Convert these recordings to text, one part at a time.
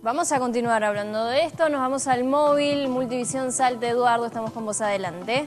Vamos a continuar hablando de esto, nos vamos al móvil, Multivisión Salta. Eduardo, estamos con vos, adelante.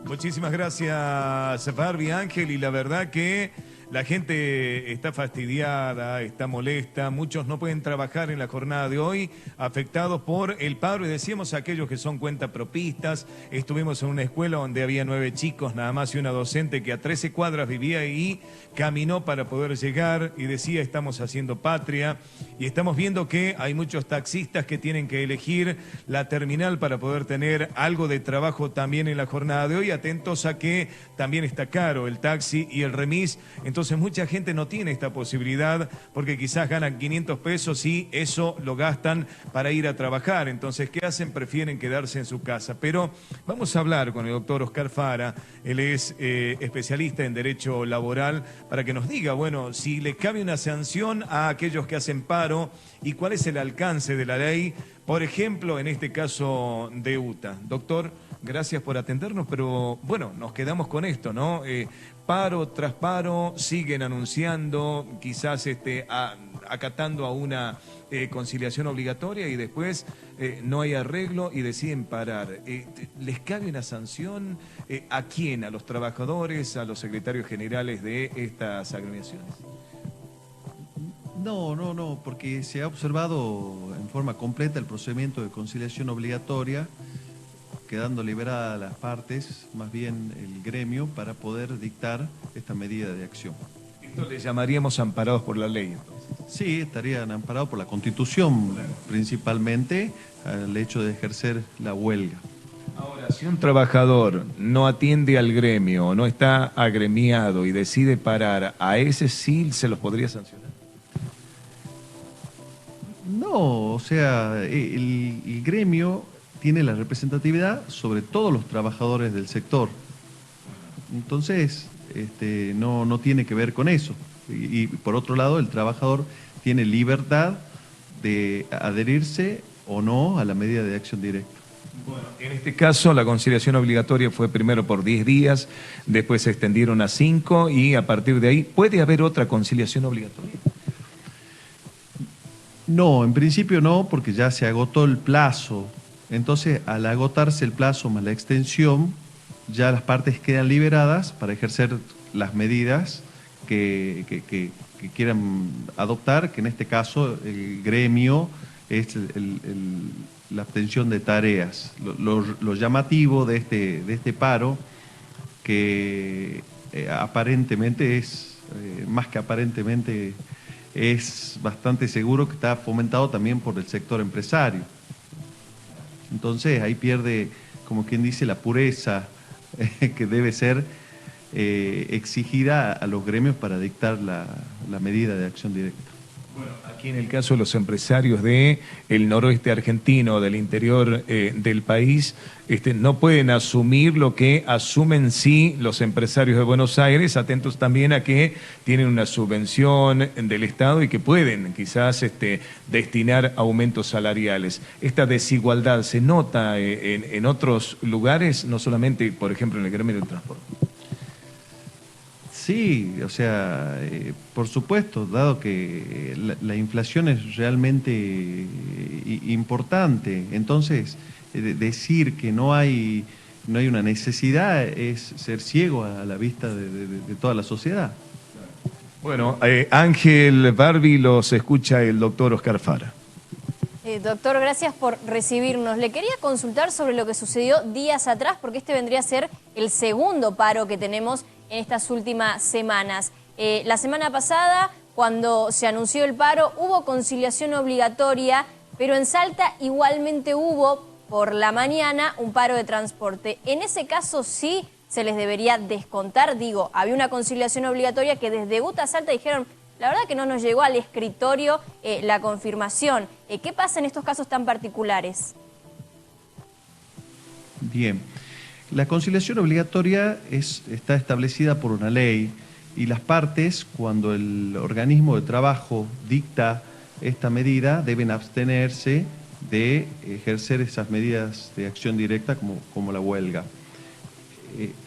Muchísimas gracias, Barbie, Ángel, y la verdad que la gente está fastidiada, está molesta, muchos no pueden trabajar en la jornada de hoy, afectados por el paro, y decíamos aquellos que son cuentapropistas. Estuvimos en una escuela donde había 9 chicos nada más y una docente que a 13 cuadras vivía y caminó para poder llegar y decía: estamos haciendo patria. Y estamos viendo que hay muchos taxistas que tienen que elegir la terminal para poder tener algo de trabajo también en la jornada de hoy, atentos a que también está caro el taxi y el remis. Entonces mucha gente no tiene esta posibilidad porque quizás ganan 500 pesos y eso lo gastan para ir a trabajar. Entonces, ¿qué hacen? Prefieren quedarse en su casa. Pero vamos a hablar con el doctor Oscar Fara. Él es especialista en derecho laboral, para que nos diga, bueno, si le cabe una sanción a aquellos que hacen paro y cuál es el alcance de la ley, por ejemplo, en este caso de UTA. Doctor, gracias por atendernos, pero bueno, nos quedamos con esto, ¿no? Paro tras paro, siguen anunciando, quizás acatando a una conciliación obligatoria y después no hay arreglo y deciden parar. ¿Les cabe una sanción? ¿A quién? ¿A los trabajadores? ¿A los secretarios generales de estas agremiaciones? No, porque se ha observado en forma completa el procedimiento de conciliación obligatoria, quedando liberadas las partes, más bien el gremio, para poder dictar esta medida de acción. Esto le llamaríamos amparados por la ley, entonces. Sí, estarían amparados por la Constitución, principalmente al hecho de ejercer la huelga. Ahora, si un trabajador no atiende al gremio o no está agremiado y decide parar, ¿a ese sí se los podría sancionar? No, o sea, el gremio tiene la representatividad sobre todos los trabajadores del sector. Entonces, no tiene que ver con eso. Y por otro lado, el trabajador tiene libertad de adherirse o no a la medida de acción directa. Bueno, en este caso la conciliación obligatoria fue primero por 10 días, después se extendieron a 5 y a partir de ahí, ¿puede haber otra conciliación obligatoria? No, en principio no, porque ya se agotó el plazo. Entonces, al agotarse el plazo más la extensión, ya las partes quedan liberadas para ejercer las medidas que quieran adoptar, que en este caso el gremio es la obtención de tareas. Lo llamativo de este paro, que aparentemente es, más que aparentemente, es bastante seguro que está fomentado también por el sector empresario. Entonces ahí pierde, como quien dice, la pureza que debe ser exigida a los gremios para dictar la medida de acción directa. Bueno, aquí en el caso de los empresarios del noroeste argentino, del interior del país, no pueden asumir lo que asumen sí los empresarios de Buenos Aires, atentos también a que tienen una subvención del Estado y que pueden quizás destinar aumentos salariales. Esta desigualdad se nota en otros lugares, no solamente, por ejemplo, en el gremio del transporte. Sí, o sea, por supuesto, dado que la inflación es realmente importante, entonces decir que no hay una necesidad es ser ciego a la vista de toda la sociedad. Bueno, Ángel, Barbie, los escucha el doctor Oscar Fara. Doctor, gracias por recibirnos. Le quería consultar sobre lo que sucedió días atrás, porque este vendría a ser el segundo paro que tenemos en estas últimas semanas. La semana pasada, cuando se anunció el paro, hubo conciliación obligatoria, pero en Salta igualmente hubo, por la mañana, un paro de transporte. En ese caso sí se les debería descontar. Digo, había una conciliación obligatoria que desde UTA Salta dijeron: la verdad que no nos llegó al escritorio la confirmación. ¿Qué pasa en estos casos tan particulares? Bien, la conciliación obligatoria está establecida por una ley y las partes, cuando el organismo de trabajo dicta esta medida, deben abstenerse de ejercer esas medidas de acción directa como la huelga.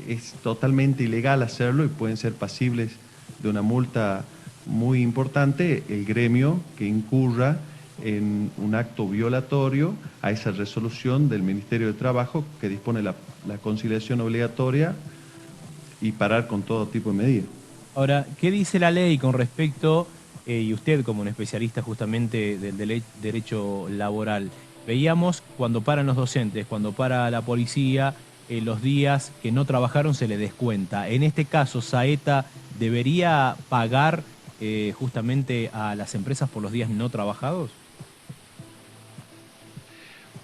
Es totalmente ilegal hacerlo y pueden ser pasibles de una multa muy importante el gremio que incurra en un acto violatorio a esa resolución del Ministerio de Trabajo que dispone la conciliación obligatoria y parar con todo tipo de medidas. Ahora, ¿qué dice la ley con respecto, y usted como un especialista justamente del derecho laboral? Veíamos cuando paran los docentes, cuando para la policía, los días que no trabajaron se le descuenta. En este caso, ¿Saeta debería pagar justamente a las empresas por los días no trabajados?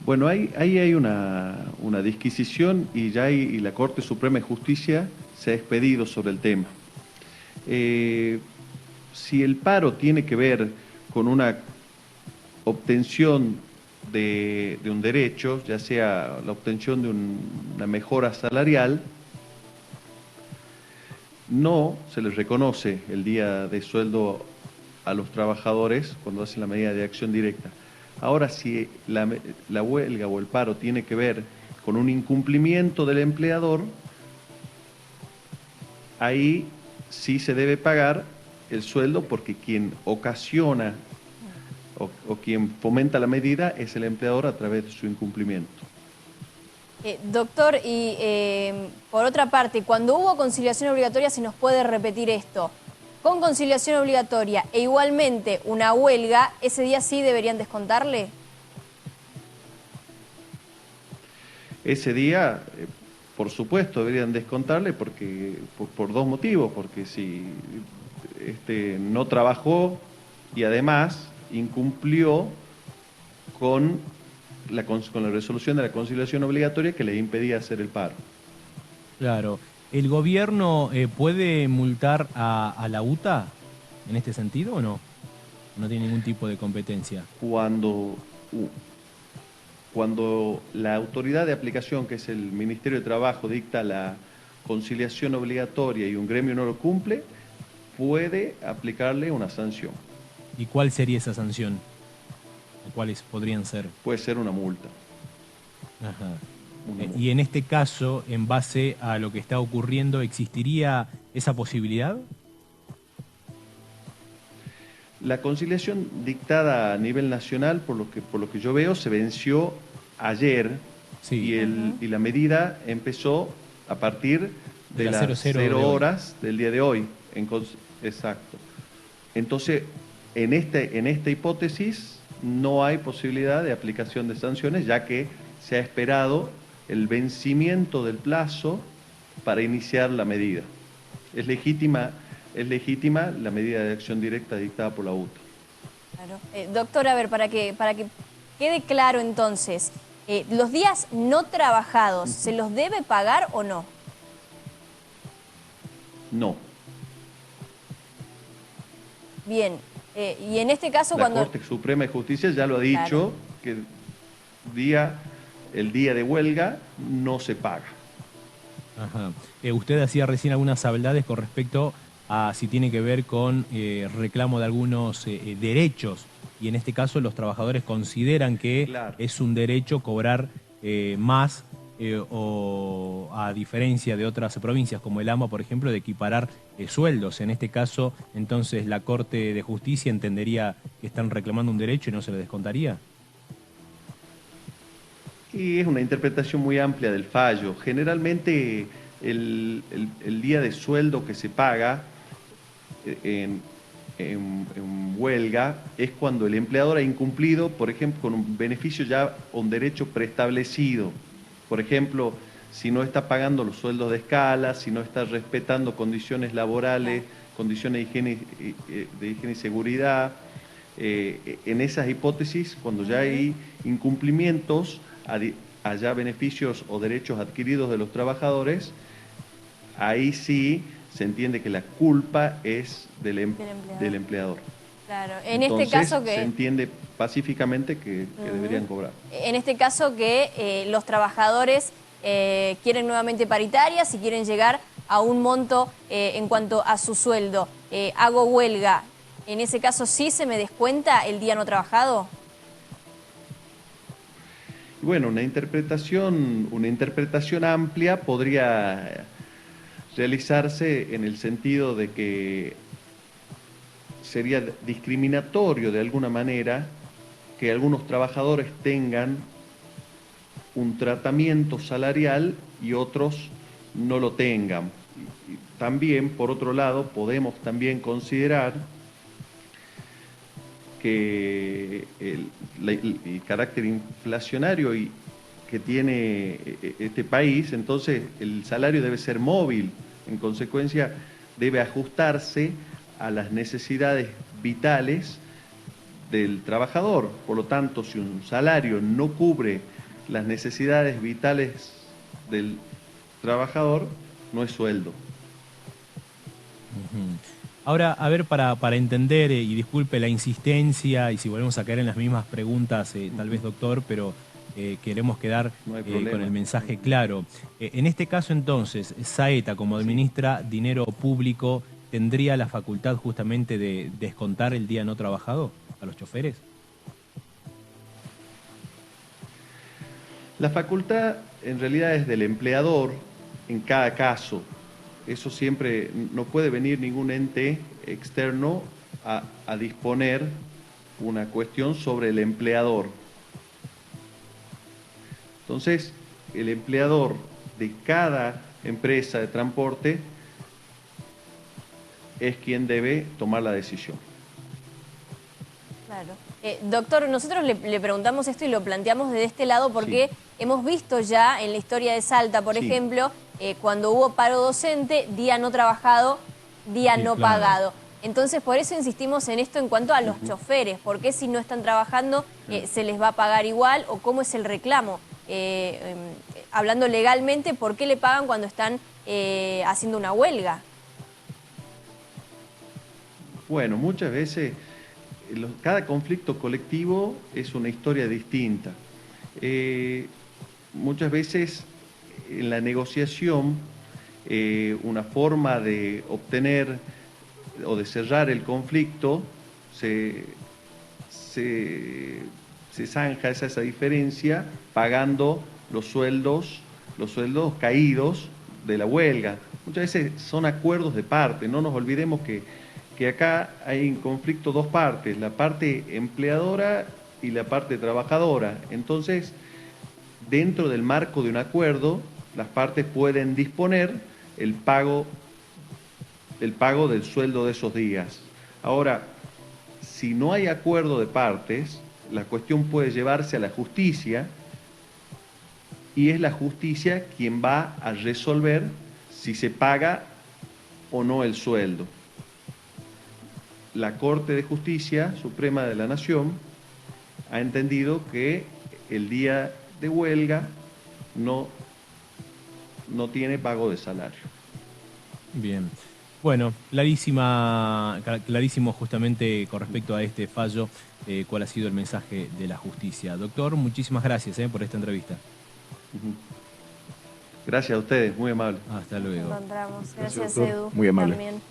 Bueno, ahí hay una disquisición y y la Corte Suprema de Justicia se ha expedido sobre el tema. Si el paro tiene que ver con una obtención de un derecho, ya sea la obtención de una mejora salarial, no se les reconoce el día de sueldo a los trabajadores cuando hacen la medida de acción directa. Ahora, si la huelga o el paro tiene que ver con un incumplimiento del empleador, ahí sí se debe pagar el sueldo porque quien ocasiona o quien fomenta la medida es el empleador a través de su incumplimiento. Doctor, y por otra parte, cuando hubo conciliación obligatoria, ¿se nos puede repetir esto? Con conciliación obligatoria e igualmente una huelga, ¿ese día sí deberían descontarle? Ese día, por supuesto, deberían descontarle porque por dos motivos, porque si no trabajó y además incumplió con la resolución de la conciliación obligatoria que le impedía hacer el paro. Claro. ¿El gobierno puede multar a la UTA en este sentido o no? No tiene ningún tipo de competencia. Cuando la autoridad de aplicación, que es el Ministerio de Trabajo, dicta la conciliación obligatoria y un gremio no lo cumple, puede aplicarle una sanción. ¿Y cuál sería esa sanción? ¿O cuáles podrían ser? Puede ser una multa. Ajá. Y en este caso, en base a lo que está ocurriendo, ¿existiría esa posibilidad? La conciliación dictada a nivel nacional, por lo que yo veo, se venció ayer. Sí. Y la medida empezó a partir de las 0 horas del día de hoy. Exacto. Entonces, en esta hipótesis no hay posibilidad de aplicación de sanciones, ya que se ha esperado el vencimiento del plazo para iniciar la medida. Es legítima la medida de acción directa dictada por la UTA. Claro. Doctor, a ver, para que quede claro entonces, ¿los días no trabajados se los debe pagar o no? No. Bien, y en este caso la Corte Suprema de Justicia ya lo ha dicho, claro, que el día de huelga no se paga. Ajá. Usted hacía recién algunas sabedades con respecto a si tiene que ver con reclamo de algunos derechos, y en este caso los trabajadores consideran que claro, es un derecho cobrar más, o a diferencia de otras provincias como el AMBA, por ejemplo, de equiparar sueldos. En este caso, entonces, la Corte de Justicia entendería que están reclamando un derecho y no se le descontaría. Y es una interpretación muy amplia del fallo. Generalmente el día de sueldo que se paga en huelga es cuando el empleador ha incumplido, por ejemplo, con un beneficio ya o un derecho preestablecido. Por ejemplo, si no está pagando los sueldos de escala, si no está respetando condiciones laborales, condiciones de higiene y seguridad. En esas hipótesis, cuando ya hay incumplimientos, haya beneficios o derechos adquiridos de los trabajadores, ahí sí se entiende que la culpa es del empleador. Claro, en Entonces, este caso que... se entiende pacíficamente que deberían cobrar. En este caso que los trabajadores quieren nuevamente paritarias y quieren llegar a un monto en cuanto a su sueldo. Hago huelga, ¿en ese caso sí se me descuenta el día no trabajado? Bueno, una interpretación amplia podría realizarse en el sentido de que sería discriminatorio de alguna manera que algunos trabajadores tengan un tratamiento salarial y otros no lo tengan. Y también, por otro lado, podemos también considerar que el carácter inflacionario que tiene este país, entonces el salario debe ser móvil, en consecuencia debe ajustarse a las necesidades vitales del trabajador. Por lo tanto, si un salario no cubre las necesidades vitales del trabajador, no es sueldo. Ahora, a ver, para entender, y disculpe la insistencia, y si volvemos a caer en las mismas preguntas, tal vez, doctor, pero queremos quedar No hay con problema. el mensaje claro. En este caso, entonces, Saeta, como administra dinero público, ¿tendría la facultad justamente de descontar el día no trabajado a los choferes? La facultad en realidad es del empleador en cada caso. Eso siempre, no puede venir ningún ente externo a disponer una cuestión sobre el empleador. Entonces, el empleador de cada empresa de transporte es quien debe tomar la decisión. Claro. Doctor, nosotros le preguntamos esto y lo planteamos desde este lado porque hemos visto ya en la historia de Salta, por ejemplo, cuando hubo paro docente, día no trabajado, día no pagado. Entonces, por eso insistimos en esto en cuanto a los choferes. ¿Por qué si no están trabajando se les va a pagar igual o cómo es el reclamo? Hablando legalmente, ¿por qué le pagan cuando están haciendo una huelga? Bueno, muchas veces cada conflicto colectivo es una historia distinta. Muchas veces en la negociación una forma de obtener o de cerrar el conflicto se zanja esa diferencia pagando los sueldos caídos de la huelga. Muchas veces son acuerdos de parte, no nos olvidemos que acá hay en conflicto dos partes, la parte empleadora y la parte trabajadora. Entonces, dentro del marco de un acuerdo, las partes pueden disponer el pago del sueldo de esos días. Ahora, si no hay acuerdo de partes, la cuestión puede llevarse a la justicia y es la justicia quien va a resolver si se paga o no el sueldo. La Corte de Justicia Suprema de la Nación ha entendido que el día de huelga no tiene pago de salario. Bien. Bueno, clarísimo justamente con respecto a este fallo, cuál ha sido el mensaje de la justicia. Doctor, muchísimas gracias por esta entrevista. Gracias a ustedes, muy amable. Hasta luego. Encontramos. Gracias, Edu. Muy amable. También.